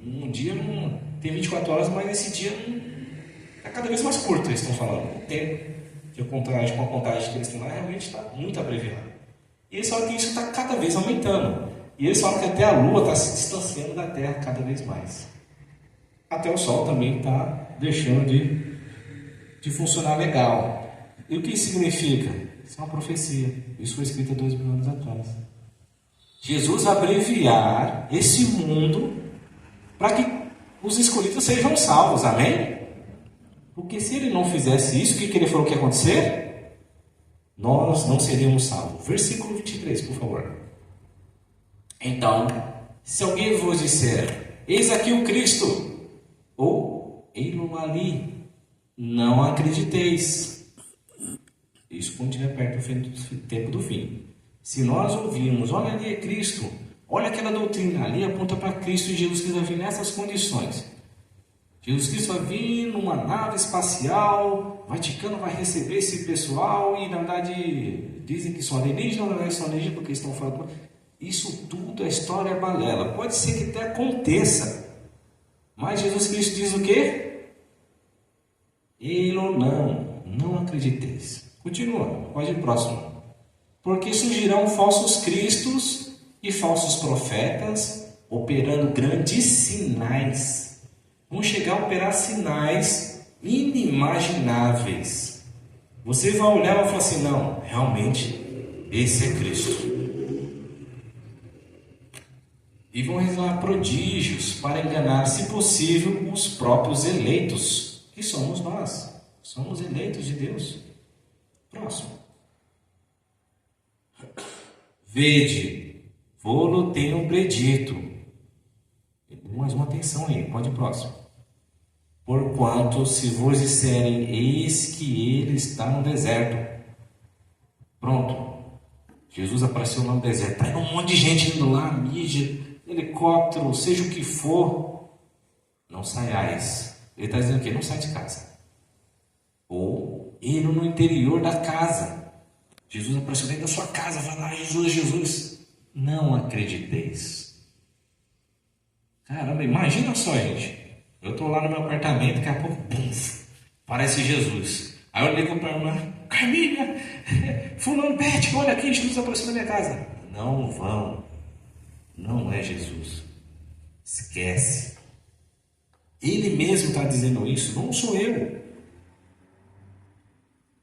Um dia não tem 24 horas, mas esse dia Está cada vez mais curto, eles estão falando. O tempo de contagem, com a contagem que eles têm lá, realmente está muito abreviado. E eles falam que isso está cada vez aumentando. E eles falam que até a Lua está se distanciando da Terra cada vez mais. Até o Sol também está deixando de funcionar legal. E o que isso significa? Isso é uma profecia. Isso foi escrito há 2000 anos atrás. Jesus vai abreviar esse mundo para que os escolhidos sejam salvos. Amém? Porque se ele não fizesse isso, o que ele falou que ia acontecer? Nós não seríamos salvos. Versículo 23, por favor. Então, se alguém vos disser, eis aqui o Cristo, ou ei-lo ali, não acrediteis. Isso quando estiver perto do tempo do fim. Se nós ouvirmos, olha ali é Cristo, olha aquela doutrina, ali aponta para Cristo e Jesus Cristo vai vir nessas condições. Jesus Cristo vai vir numa nave espacial, o Vaticano vai receber esse pessoal e na verdade dizem que são alienígenas, na verdade são alienígenas porque estão falando. Isso tudo é história balela. Pode ser que até aconteça. Mas Jesus Cristo diz o quê? Ele ou não acrediteis. Continua, pode ir próximo. Porque surgirão falsos cristos e falsos profetas, operando grandes sinais. Vão chegar a operar sinais inimagináveis. Você vai olhar e vai falar assim, não, realmente, esse é Cristo. E vão realizar prodígios para enganar, se possível, os próprios eleitos, que somos nós. Somos eleitos de Deus. Próximo. Vede, vô-lo tenho predito. Mais uma atenção aí, pode ir próximo. Porquanto, se vos disserem, eis que ele está no deserto. Pronto. Jesus apareceu lá no deserto. Está indo um monte de gente indo lá, mídia, helicóptero, seja o que for. Não saiais. Ele está dizendo o quê? Não sai de casa. Ou ele no interior da casa. Jesus apareceu dentro da sua casa. Vai lá, Jesus, Jesus. Não acrediteis. Caramba, imagina só, gente. Eu estou lá no meu apartamento, daqui a pouco, pum, parece Jesus. Aí eu ligo para a irmã, Carminha, fulano, Bete, olha aqui, Jesus apareceu na minha casa. Não vão. Não é Jesus. Esquece. Ele mesmo está dizendo isso, não sou eu.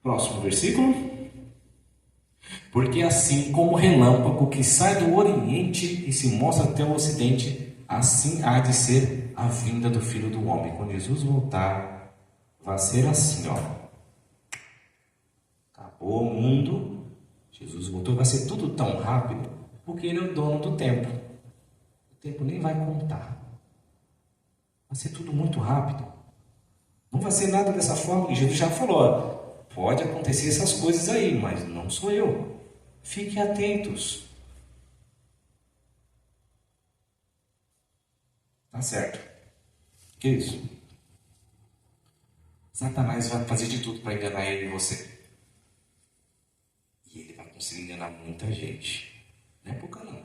Próximo versículo. Porque assim como o relâmpago que sai do oriente e se mostra até o ocidente, assim há de ser a vinda do Filho do Homem. Quando Jesus voltar, vai ser assim, ó. Acabou o mundo, Jesus voltou, vai ser tudo tão rápido, porque ele é o dono do tempo. O tempo nem vai contar. Vai ser tudo muito rápido. Não vai ser nada dessa forma que Jesus já falou, ó, pode acontecer essas coisas aí, mas não sou eu. Fiquem atentos. Tá certo. Que isso? Satanás vai fazer de tudo para enganar ele e você. E ele vai conseguir enganar muita gente. Não é pouca não.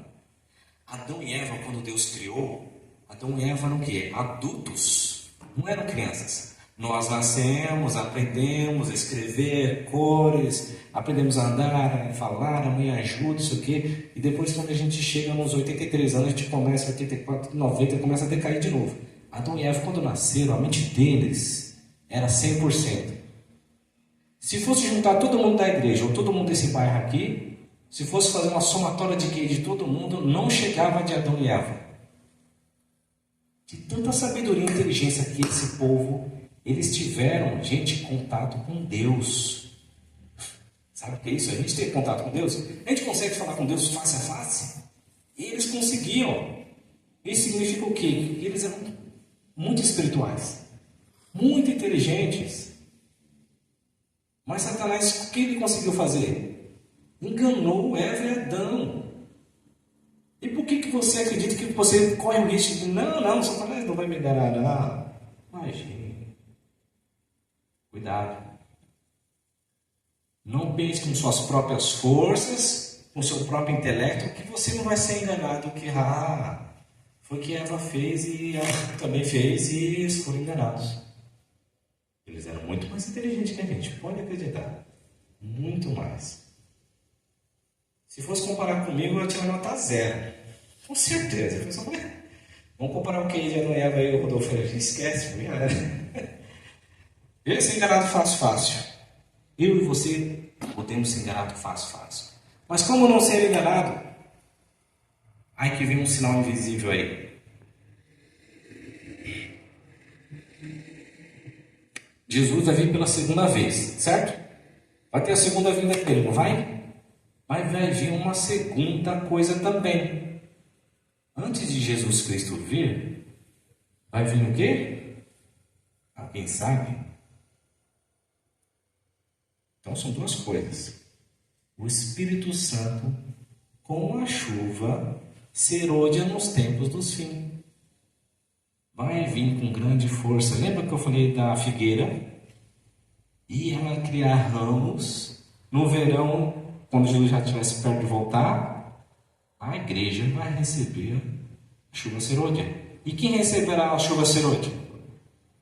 Adão e Eva, quando Deus criou, Adão e Eva eram o quê? Adultos. Não eram crianças. Nós nascemos, aprendemos a escrever cores, aprendemos a andar, a falar, a mãe ajuda, isso aqui. E depois, quando a gente chega nos 83 anos, a gente começa, 84, 90, começa a decair de novo. Adão e Eva, quando nasceram, a mente deles era 100%. Se fosse juntar todo mundo da igreja, ou todo mundo desse bairro aqui, se fosse fazer uma somatória de QI de todo mundo, não chegava de Adão e Eva. De tanta sabedoria e inteligência que esse povo, eles tiveram, gente, contato com Deus. Sabe o que é isso? A gente tem contato com Deus. A gente consegue falar com Deus face a face. E eles conseguiam. Isso significa o quê? Eles eram muito espirituais, muito inteligentes. Mas Satanás, o que ele conseguiu fazer? Enganou Eva e Adão. E por que você acredita que você corre o risco de não, Satanás não vai me enganar, não? Imagina. Cuidado. Não pense com suas próprias forças, com seu próprio intelecto, que você não vai ser enganado, que foi o que Eva fez e Adão também fez e eles foram enganados. Eles eram muito mais inteligentes que a gente, pode acreditar. Muito mais. Se fosse comparar comigo, eu ia tirar nota 0. Com certeza. Vamos comparar o QI de Adão e Eva e o Rodolfo. A gente esquece. Ele se enganado fácil. Eu e você podemos ser enganados fácil. Mas como não ser enganado? Aí que vem um sinal invisível aí. Jesus vai vir pela segunda vez, certo? Vai ter a segunda vinda dele, não vai? Mas vai vir uma segunda coisa também. Antes de Jesus Cristo vir, vai vir o quê? Quem sabe? Então são duas coisas. O Espírito Santo com a chuva serôdia nos tempos dos fins. Vai vir com grande força. Lembra que eu falei da figueira? E ela criar ramos. No verão, quando Jesus já estivesse perto de voltar, a igreja vai receber a chuva serôdia. E quem receberá a chuva serôdia?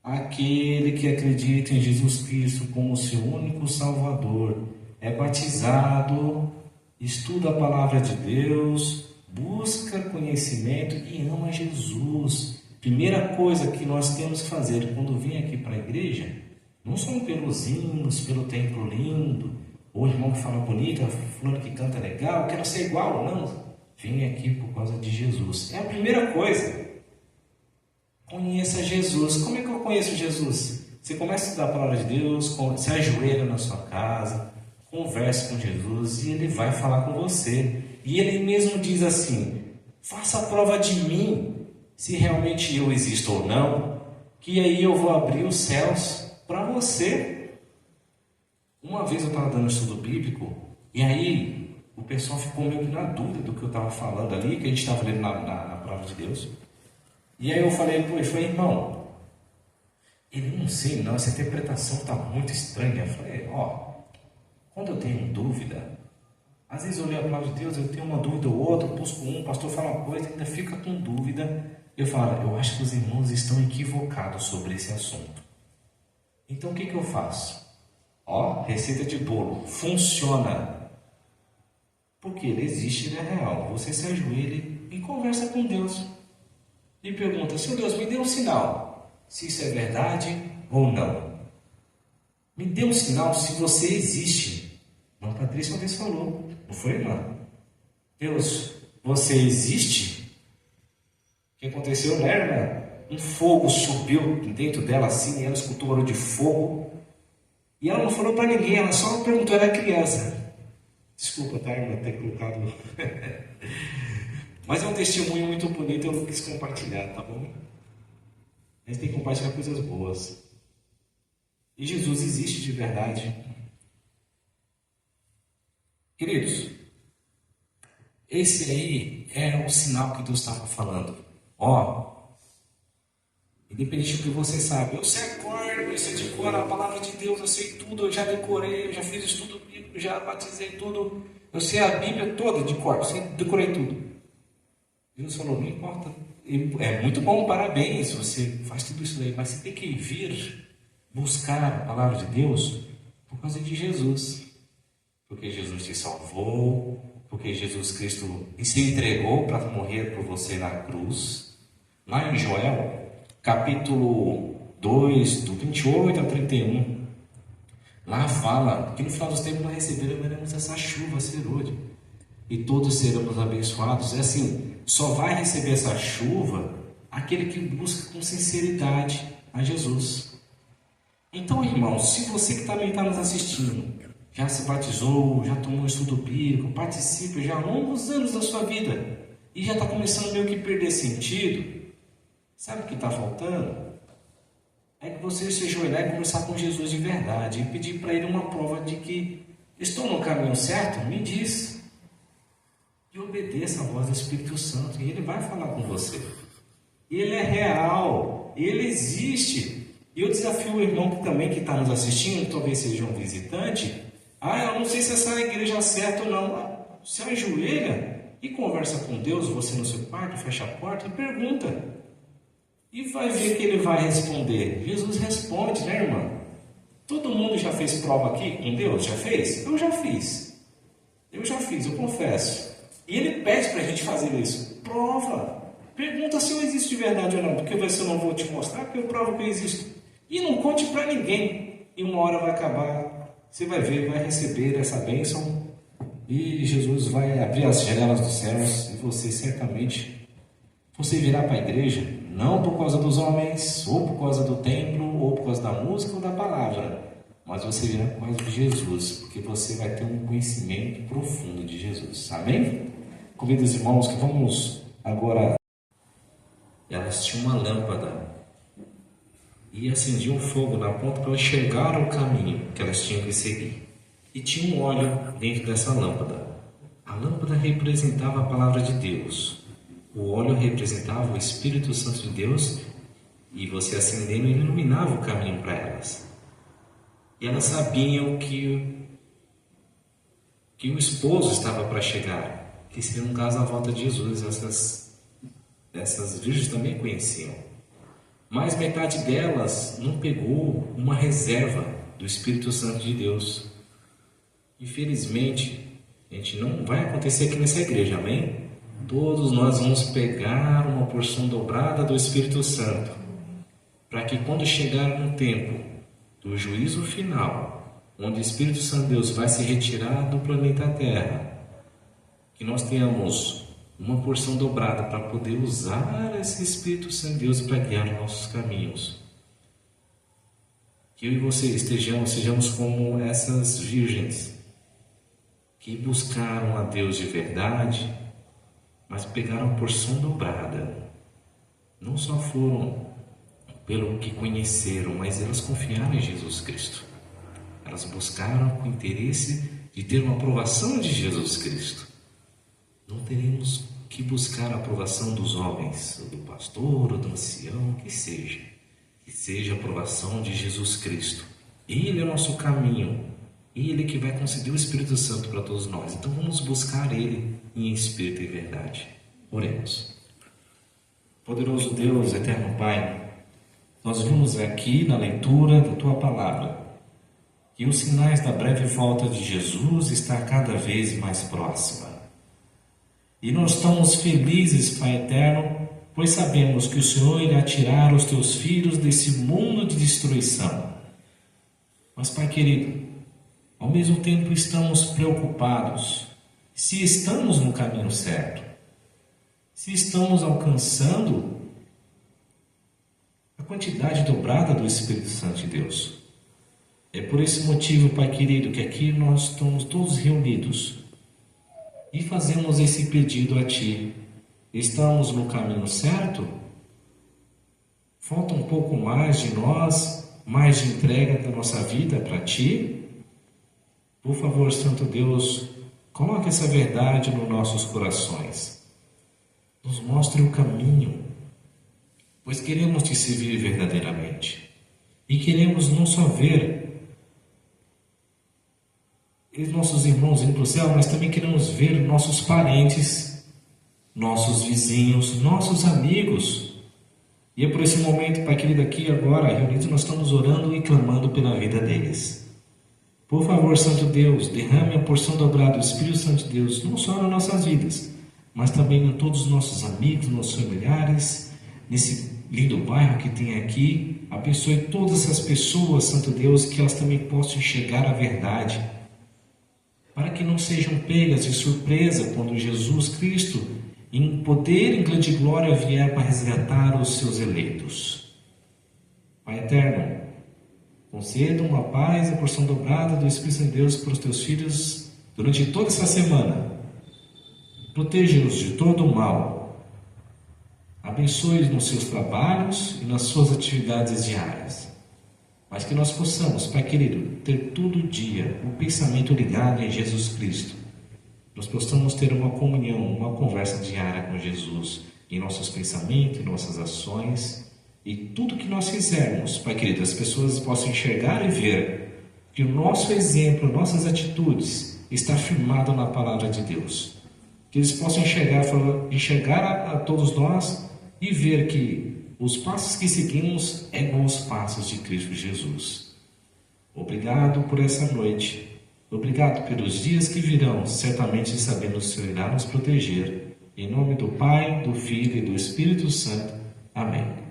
Aquele que acredita em Jesus Cristo como seu único Salvador, é batizado, estuda a palavra de Deus, busca conhecimento e ama Jesus. Primeira coisa que nós temos que fazer quando vem aqui para a igreja, não são pelos hinos, pelo templo lindo, ou o irmão que fala bonito, fulano que canta legal, quero ser igual, não. Vem aqui por causa de Jesus. É a primeira coisa. Conheça Jesus. Como é que eu conheço Jesus? Você começa a estudar a palavra de Deus, se ajoelha na sua casa, converse com Jesus e Ele vai falar com você. E Ele mesmo diz assim, faça a prova de mim, se realmente eu existo ou não, que aí eu vou abrir os céus para você. Uma vez eu estava dando estudo bíblico, e aí o pessoal ficou meio que na dúvida do que eu estava falando ali, que a gente estava lendo na palavra de Deus. E aí eu falei, irmão, ele não sei não, essa interpretação está muito estranha. Eu falei, quando eu tenho dúvida, às vezes eu leio a palavra de Deus, eu tenho uma dúvida ou outra, eu busco o pastor fala uma coisa, ainda fica com dúvida. Eu falo, eu acho que os irmãos estão equivocados sobre esse assunto. Então o que eu faço? Receita de bolo, funciona. Porque ele existe, ele é real. Você se ajoelha e conversa com Deus. E pergunta, Senhor Deus, me dê um sinal, se isso é verdade ou não. Me dê um sinal se você existe. Irmã Patrícia uma vez falou, não foi, irmã? Deus, você existe? O que aconteceu, né, irmã? Um fogo subiu dentro dela assim, e ela escutou o barulho de fogo. E ela não falou para ninguém, ela só perguntou, era criança. Desculpa, tá, irmã, ter colocado... Mas é um testemunho muito bonito, eu quis compartilhar, tá bom? A gente tem que compartilhar coisas boas. E Jesus existe de verdade. Queridos, esse aí é o sinal que Deus estava falando. Independente do que você sabe, eu sei eu sei decorar a palavra de Deus, eu sei tudo, eu já decorei, eu já fiz estudo bíblico, já batizei tudo, eu sei a Bíblia toda de cor, eu decorei tudo. Deus falou, não importa, é muito bom, parabéns, você faz tudo isso daí, mas você tem que vir buscar a palavra de Deus por causa de Jesus, porque Jesus te salvou, porque Jesus Cristo se entregou para morrer por você na cruz. Lá em Joel, capítulo 2, do 28 ao 31, lá fala que no final dos tempos nós receberemos essa chuva serôdia e todos seremos abençoados. É assim, só vai receber essa chuva aquele que busca com sinceridade a Jesus. Então, irmãos, se você que também está nos assistindo, já se batizou, já tomou um estudo bíblico, participa já há longos anos da sua vida e já está começando meio que perder sentido, sabe o que está faltando? É que você se ajoelhar e conversar com Jesus de verdade e pedir para Ele uma prova de que estou no caminho certo, me diz. E obedeça a voz do Espírito Santo, e Ele vai falar com você. Ele é real, Ele existe. E eu desafio o irmão que também que está nos assistindo, talvez seja um visitante, eu não sei se essa é a igreja certa ou não. Se ajoelha e conversa com Deus, você no seu quarto, fecha a porta e pergunta. E vai ver que Ele vai responder. Jesus responde, né, irmã? Todo mundo já fez prova aqui com Deus? Já fez? Eu já fiz. Eu confesso. E Ele pede para a gente fazer isso. Prova. Pergunta se eu existo de verdade ou não. Porque se eu não vou te mostrar, porque eu provo que eu existo. E não conte para ninguém. E uma hora vai acabar. Você vai ver, vai receber essa bênção. E Jesus vai abrir as janelas dos céus. E você certamente, você virá para a igreja, não por causa dos homens, ou por causa do templo, ou por causa da música ou da palavra. Mas você virá por causa de Jesus, porque você vai ter um conhecimento profundo de Jesus. Amém? Convido os irmãos que vamos agora. Elas tinham uma lâmpada e acendiam fogo na ponta para enxergar o caminho que elas tinham que seguir. E tinha um óleo dentro dessa lâmpada. A lâmpada representava a palavra de Deus. O óleo representava o Espírito Santo de Deus, e você acendendo, ele iluminava o caminho para elas. E elas sabiam que o esposo estava para chegar, que seria um caso à volta de Jesus. Essas virgens também conheciam. Mas metade delas não pegou uma reserva do Espírito Santo de Deus. Infelizmente, gente, não vai acontecer aqui nessa igreja, amém? Todos nós vamos pegar uma porção dobrada do Espírito Santo, para que quando chegar no tempo do juízo final, onde o Espírito Santo de Deus vai se retirar do planeta Terra, que nós tenhamos uma porção dobrada para poder usar esse Espírito Santo de Deus para guiar nossos caminhos. Que eu e você sejamos como essas virgens que buscaram a Deus de verdade, mas pegaram a porção dobrada. Não só foram pelo que conheceram, mas elas confiaram em Jesus Cristo. Elas buscaram com interesse de ter uma aprovação de Jesus Cristo. Não teremos que buscar a aprovação dos homens, ou do pastor, ou do ancião, que seja a aprovação de Jesus Cristo. Ele é o nosso caminho, Ele que vai conceder o Espírito Santo para todos nós. Então vamos buscar Ele em espírito e verdade. Oremos. Poderoso Deus, eterno Pai, nós vimos aqui na leitura da Tua Palavra que os sinais da breve volta de Jesus está cada vez mais próxima. E nós estamos felizes, Pai eterno, pois sabemos que o Senhor irá tirar os Teus filhos desse mundo de destruição. Mas, Pai querido, ao mesmo tempo estamos preocupados se estamos no caminho certo, se estamos alcançando a quantidade dobrada do Espírito Santo de Deus. É por esse motivo, Pai querido, que aqui nós estamos todos reunidos e fazemos esse pedido a Ti. Estamos no caminho certo? Falta um pouco mais de nós, mais de entrega da nossa vida para Ti? Por favor, Santo Deus, coloque essa verdade nos nossos corações. Nos mostre o caminho, pois queremos Te servir verdadeiramente. E queremos não só ver nossos irmãos indo para o céu, mas também queremos ver nossos parentes, nossos vizinhos, nossos amigos. E é por esse momento, Pai querido, aqui agora, reunidos, nós estamos orando e clamando pela vida deles. Por favor, Santo Deus, derrame a porção dobrada do Espírito Santo de Deus, não só nas nossas vidas, mas também em todos os nossos amigos, nossos familiares, nesse lindo bairro que tem aqui. Abençoe todas essas pessoas, Santo Deus, que elas também possam enxergar a verdade, para que não sejam pegas de surpresa quando Jesus Cristo, em poder e em grande glória, vier para resgatar os seus eleitos. Pai eterno, conceda uma paz e a porção dobrada do Espírito de Deus para os Teus filhos durante toda essa semana. Proteja-os de todo o mal. Abençoe-os nos seus trabalhos e nas suas atividades diárias. Mas que nós possamos, Pai querido, ter todo dia um pensamento ligado em Jesus Cristo. Nós possamos ter uma comunhão, uma conversa diária com Jesus, em nossos pensamentos, em nossas ações, e tudo que nós fizermos, Pai querido, as pessoas possam enxergar e ver que o nosso exemplo, nossas atitudes, está firmado na Palavra de Deus. Que eles possam enxergar a todos nós e ver que os passos que seguimos é igual aos passos de Cristo Jesus. Obrigado por essa noite. Obrigado pelos dias que virão. Certamente sabemos que o Senhor irá nos proteger. Em nome do Pai, do Filho e do Espírito Santo. Amém.